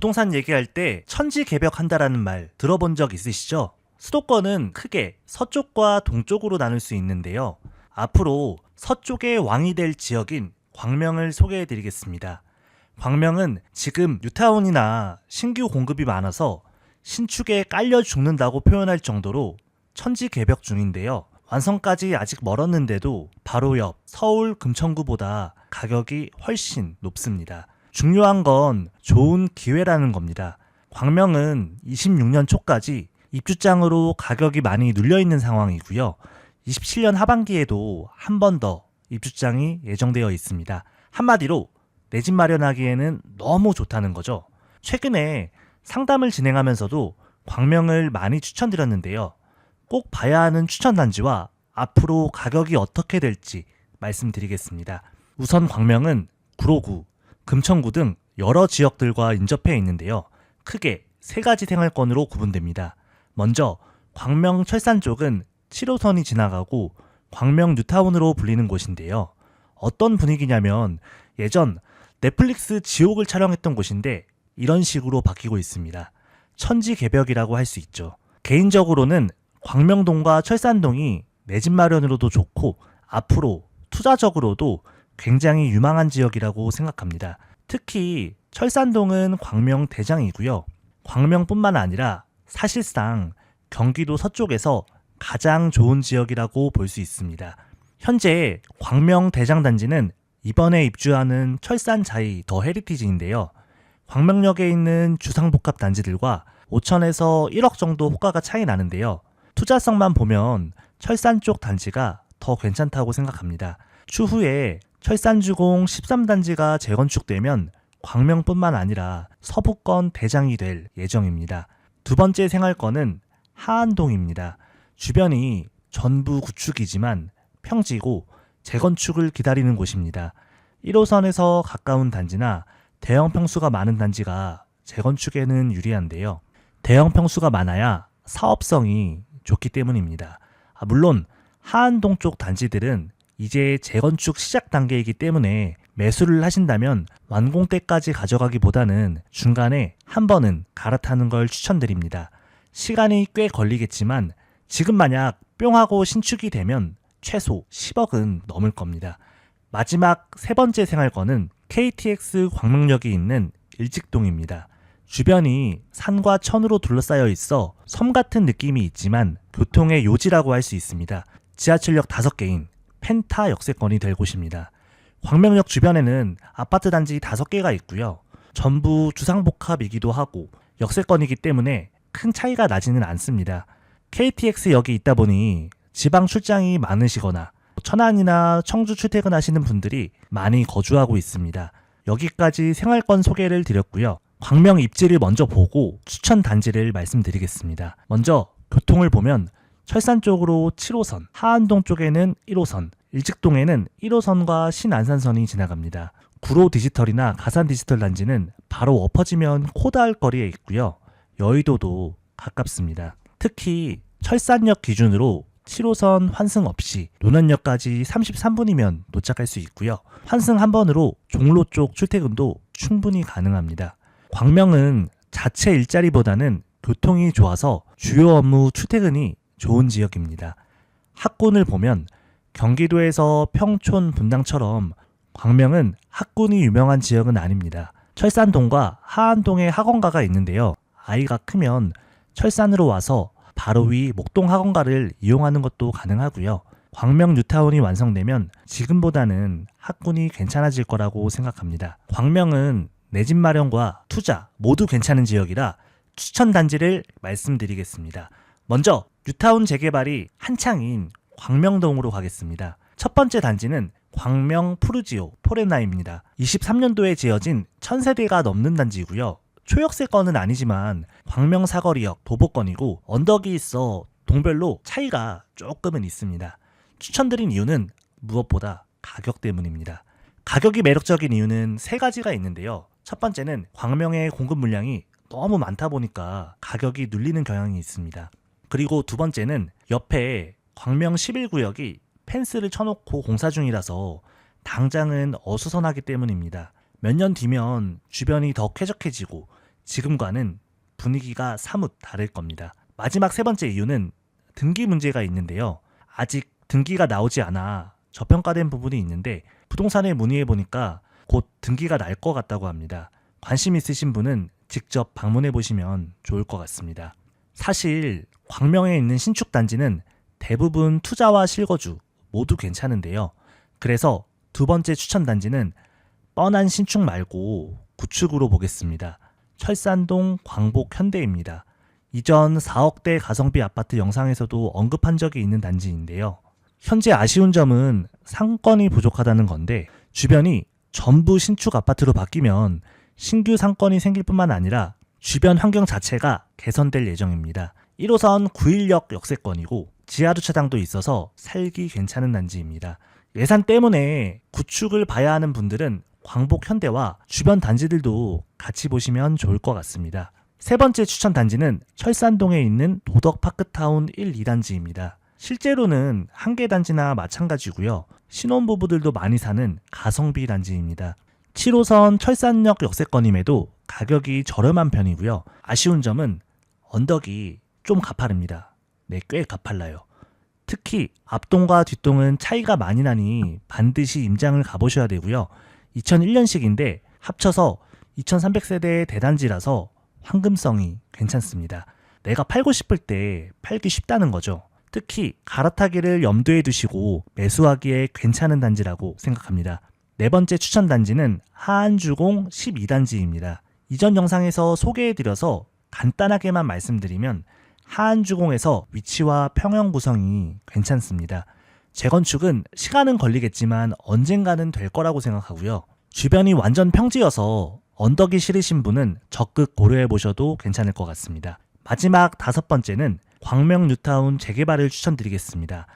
부동산 얘기할 때 천지개벽한다라는 말 들어본 적 있으시죠? 수도권은 크게 서쪽과 동쪽으로 나눌 수 있는데요. 앞으로 서쪽의 왕이 될 지역인 광명을 소개해 드리겠습니다. 광명은 지금 뉴타운이나 신규 공급이 많아서 신축에 깔려 죽는다고 표현할 정도로 천지개벽 중인데요. 완성까지 아직 멀었는데도 바로 옆 서울 금천구보다 가격이 훨씬 높습니다. 중요한 건 좋은 기회라는 겁니다. 광명은 26년 초까지 입주장으로 가격이 많이 눌려있는 상황이고요. 27년 하반기에도 한 번 더 입주장이 예정되어 있습니다. 한마디로 내 집 마련하기에는 너무 좋다는 거죠. 최근에 상담을 진행하면서도 광명을 많이 추천드렸는데요. 꼭 봐야 하는 추천단지와 앞으로 가격이 어떻게 될지 말씀드리겠습니다. 우선 광명은 구로구, 금천구 등 여러 지역들과 인접해 있는데요. 크게 세 가지 생활권으로 구분됩니다. 먼저 광명 철산 쪽은 7호선이 지나가고 광명 뉴타운으로 불리는 곳인데요. 어떤 분위기냐면 예전 넷플릭스 지옥을 촬영했던 곳인데 이런 식으로 바뀌고 있습니다. 천지개벽이라고 할 수 있죠. 개인적으로는 광명동과 철산동이 내 집 마련으로도 좋고 앞으로 투자적으로도 굉장히 유망한 지역이라고 생각합니다. 특히 철산동은 광명 대장이고요. 광명뿐만 아니라 사실상 경기도 서쪽에서 가장 좋은 지역이라고 볼 수 있습니다. 현재 광명 대장단지는 이번에 입주하는 철산자이 더 헤리티지인데요. 광명역에 있는 주상복합 단지들과 5천에서 1억 정도 호가가 차이 나는데요. 투자성만 보면 철산 쪽 단지가 더 괜찮다고 생각합니다. 추후에 철산주공 13단지가 재건축되면 광명뿐만 아니라 서부권 대장이 될 예정입니다. 두 번째 생활권은 하안동입니다. 주변이 전부 구축이지만 평지고 재건축을 기다리는 곳입니다. 1호선에서 가까운 단지나 대형 평수가 많은 단지가 재건축에는 유리한데요. 대형 평수가 많아야 사업성이 좋기 때문입니다. 물론 하안동 쪽 단지들은 이제 재건축 시작 단계이기 때문에 매수를 하신다면 완공 때까지 가져가기보다는 중간에 한 번은 갈아타는 걸 추천드립니다. 시간이 꽤 걸리겠지만 지금 만약 뿅 하고 신축이 되면 최소 10억은 넘을 겁니다. 마지막 세 번째 생활권은 KTX 광명역이 있는 일직동입니다. 주변이 산과 천으로 둘러싸여 있어 섬 같은 느낌이 있지만 교통의 요지라고 할 수 있습니다. 지하철역 5개인 펜타 역세권이 될 곳입니다. 광명역 주변에는 아파트 단지 5개가 있고요. 전부 주상복합이기도 하고 역세권이기 때문에 큰 차이가 나지는 않습니다. KTX역이 있다 보니 지방 출장이 많으시거나 천안이나 청주 출퇴근하시는 분들이 많이 거주하고 있습니다. 여기까지 생활권 소개를 드렸고요. 광명 입지를 먼저 보고 추천 단지를 말씀드리겠습니다. 먼저 교통을 보면 철산 쪽으로 7호선, 하안동 쪽에는 1호선, 일직동에는 1호선과 신안산선이 지나갑니다. 구로 디지털이나 가산 디지털 단지는 바로 엎어지면 코다할 거리에 있고요. 여의도도 가깝습니다. 특히 철산역 기준으로 7호선 환승 없이 논현역까지 33분이면 도착할 수 있고요. 환승 한 번으로 종로 쪽 출퇴근도 충분히 가능합니다. 광명은 자체 일자리보다는 교통이 좋아서 주요 업무 출퇴근이 좋은 지역입니다. 학군을 보면 경기도에서 평촌, 분당처럼 광명은 학군이 유명한 지역은 아닙니다. 철산동과 하안동에 학원가가 있는데요. 아이가 크면 철산으로 와서 바로 위 목동 학원가를 이용하는 것도 가능하고요. 광명 뉴타운이 완성되면 지금보다는 학군이 괜찮아질 거라고 생각합니다. 광명은 내 집 마련과 투자 모두 괜찮은 지역이라 추천 단지를 말씀드리겠습니다. 먼저 뉴타운 재개발이 한창인 광명동으로 가겠습니다. 첫 번째 단지는 광명 푸르지오 포레나입니다. 23년도에 지어진 1000세대가 넘는 단지이고요. 초역세권은 아니지만 광명 사거리역 도보권이고 언덕이 있어 동별로 차이가 조금은 있습니다. 추천드린 이유는 무엇보다 가격 때문입니다. 가격이 매력적인 이유는 세 가지가 있는데요. 첫 번째는 광명의 공급 물량이 너무 많다 보니까 가격이 눌리는 경향이 있습니다. 그리고 두 번째는 옆에 광명 11구역이 펜스를 쳐놓고 공사 중이라서 당장은 어수선하기 때문입니다. 몇 년 뒤면 주변이 더 쾌적해지고 지금과는 분위기가 사뭇 다를 겁니다. 마지막 세 번째 이유는 등기 문제가 있는데요. 아직 등기가 나오지 않아 저평가된 부분이 있는데 부동산에 문의해 보니까 곧 등기가 날 것 같다고 합니다. 관심 있으신 분은 직접 방문해 보시면 좋을 것 같습니다. 사실 광명에 있는 신축 단지는 대부분 투자와 실거주 모두 괜찮은데요. 그래서 두 번째 추천 단지는 뻔한 신축 말고 구축으로 보겠습니다. 철산동 광복 현대입니다. 이전 4억대 가성비 아파트 영상에서도 언급한 적이 있는 단지인데요. 현재 아쉬운 점은 상권이 부족하다는 건데 주변이 전부 신축 아파트로 바뀌면 신규 상권이 생길 뿐만 아니라 주변 환경 자체가 개선될 예정입니다. 1호선 9일역 역세권이고 지하주차장도 있어서 살기 괜찮은 단지입니다. 예산 때문에 구축을 봐야 하는 분들은 광복 현대와 주변 단지들도 같이 보시면 좋을 것 같습니다. 세 번째 추천 단지는 철산동에 있는 도덕파크타운 1, 2단지입니다. 실제로는 한 개 단지나 마찬가지고요. 신혼부부들도 많이 사는 가성비 단지입니다. 7호선 철산역 역세권임에도 가격이 저렴한 편이고요. 아쉬운 점은 언덕이 좀 가파릅니다. 네, 꽤 가팔라요. 특히 앞동과 뒷동은 차이가 많이 나니 반드시 임장을 가보셔야 되고요. 2001년식인데 합쳐서 2300세대의 대단지라서 황금성이 괜찮습니다. 내가 팔고 싶을 때 팔기 쉽다는 거죠. 특히 갈아타기를 염두에 두시고 매수하기에 괜찮은 단지라고 생각합니다. 네 번째 추천 단지는 하안주공 12단지입니다. 이전 영상에서 소개해드려서 간단하게만 말씀드리면 하안주공에서 위치와 평형 구성이 괜찮습니다. 재건축은 시간은 걸리겠지만 언젠가는 될 거라고 생각하고요. 주변이 완전 평지여서 언덕이 싫으신 분은 적극 고려해 보셔도 괜찮을 것 같습니다. 마지막 다섯 번째는 광명 뉴타운 재개발을 추천드리겠습니다.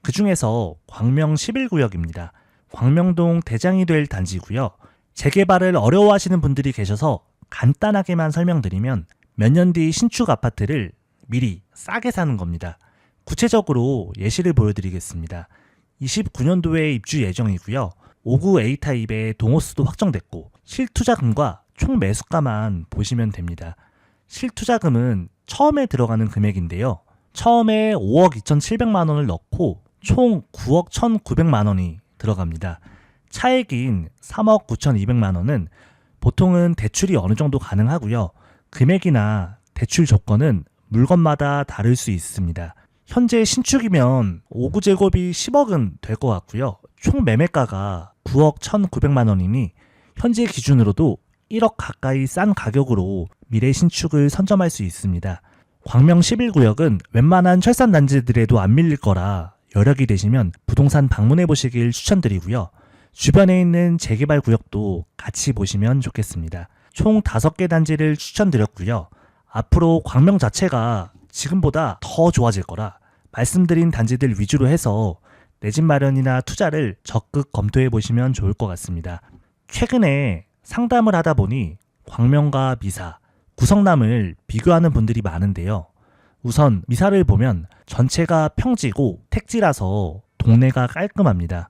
그 중에서 광명 11구역입니다. 광명동 대장이 될 단지고요. 재개발을 어려워하시는 분들이 계셔서 간단하게만 설명드리면 몇 년 뒤 신축 아파트를 미리 싸게 사는 겁니다. 구체적으로 예시를 보여드리겠습니다. 29년도에 입주 예정이고요. 5구 A타입의 동호수도 확정됐고 실투자금과 총 매수가만 보시면 됩니다. 실투자금은 처음에 들어가는 금액인데요. 처음에 5억 2,700만 원을 넣고 총 9억 1,900만 원이 들어갑니다. 차액인 3억 9,200만 원은 보통은 대출이 어느 정도 가능하고요. 금액이나 대출 조건은 물건마다 다를 수 있습니다. 현재 신축이면 5구제곱이 10억은 될 것 같고요. 총 매매가가 9억 1,900만 원이니 현재 기준으로도 1억 가까이 싼 가격으로 미래 신축을 선점할 수 있습니다. 광명 11구역은 웬만한 철산 단지들에도 안 밀릴 거라 여력이 되시면 부동산 방문해 보시길 추천드리고요. 주변에 있는 재개발 구역도 같이 보시면 좋겠습니다. 총 5개 단지를 추천드렸고요. 앞으로 광명 자체가 지금보다 더 좋아질 거라 말씀드린 단지들 위주로 해서 내 집 마련이나 투자를 적극 검토해 보시면 좋을 것 같습니다. 최근에 상담을 하다 보니 광명과 미사, 구성남을 비교하는 분들이 많은데요. 우선 미사를 보면 전체가 평지고 택지라서 동네가 깔끔합니다.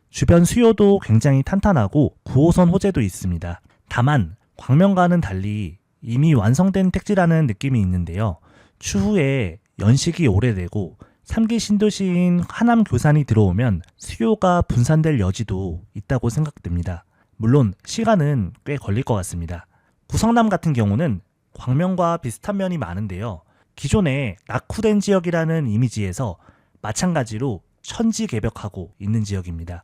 주변 수요도 굉장히 탄탄하고 9호선 호재도 있습니다. 다만 광명과는 달리 이미 완성된 택지라는 느낌이 있는데요. 추후에 연식이 오래되고 3기 신도시인 하남 교산이 들어오면 수요가 분산될 여지도 있다고 생각됩니다. 물론 시간은 꽤 걸릴 것 같습니다. 구성남 같은 경우는 광명과 비슷한 면이 많은데요. 기존에 낙후된 지역이라는 이미지에서 마찬가지로 천지개벽하고 있는 지역입니다.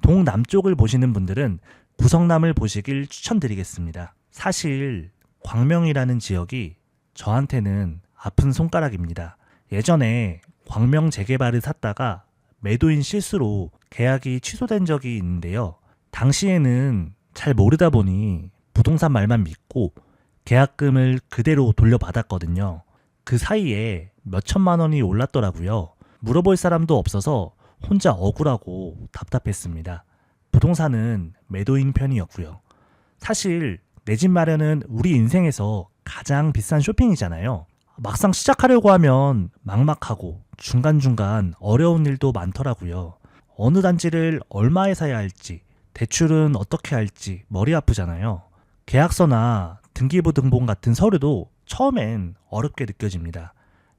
동남쪽을 보시는 분들은 구성남을 보시길 추천드리겠습니다. 사실 광명이라는 지역이 저한테는 아픈 손가락입니다. 예전에 광명 재개발을 샀다가 매도인 실수로 계약이 취소된 적이 있는데요. 당시에는 잘 모르다 보니 부동산 말만 믿고 계약금을 그대로 돌려받았거든요. 그 사이에 몇 천만 원이 올랐더라고요. 물어볼 사람도 없어서 혼자 억울하고 답답했습니다. 부동산은 매도인 편이었고요. 사실 내 집 마련은 우리 인생에서 가장 비싼 쇼핑이잖아요. 막상 시작하려고 하면 막막하고 중간중간 어려운 일도 많더라고요. 어느 단지를 얼마에 사야 할지, 대출은 어떻게 할지 머리 아프잖아요. 계약서나 등기부등본 같은 서류도 처음엔 어렵게 느껴집니다.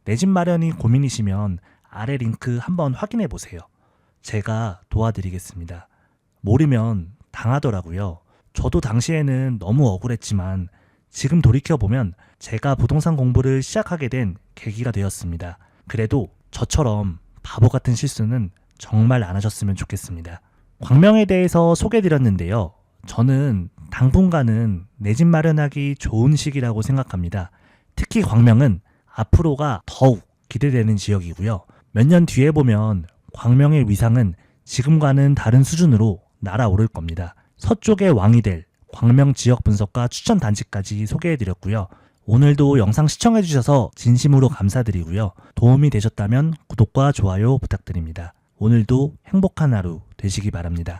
내 집 마련이 고민이시면 아래 링크 한번 확인해 보세요. 제가 도와드리겠습니다. 모르면 당하더라고요. 저도 당시에는 너무 억울했지만 지금 돌이켜보면 제가 부동산 공부를 시작하게 된 계기가 되었습니다. 그래도 저처럼 바보 같은 실수는 정말 안 하셨으면 좋겠습니다. 광명에 대해서 소개해드렸는데요. 저는 당분간은 내 집 마련하기 좋은 시기라고 생각합니다. 특히 광명은 앞으로가 더욱 기대되는 지역이고요. 몇 년 뒤에 보면 광명의 위상은 지금과는 다른 수준으로 날아오를 겁니다. 서쪽의 왕이 될 광명 지역 분석과 추천 단지까지 소개해드렸고요. 오늘도 영상 시청해주셔서 진심으로 감사드리고요. 도움이 되셨다면 구독과 좋아요 부탁드립니다. 오늘도 행복한 하루 되시기 바랍니다.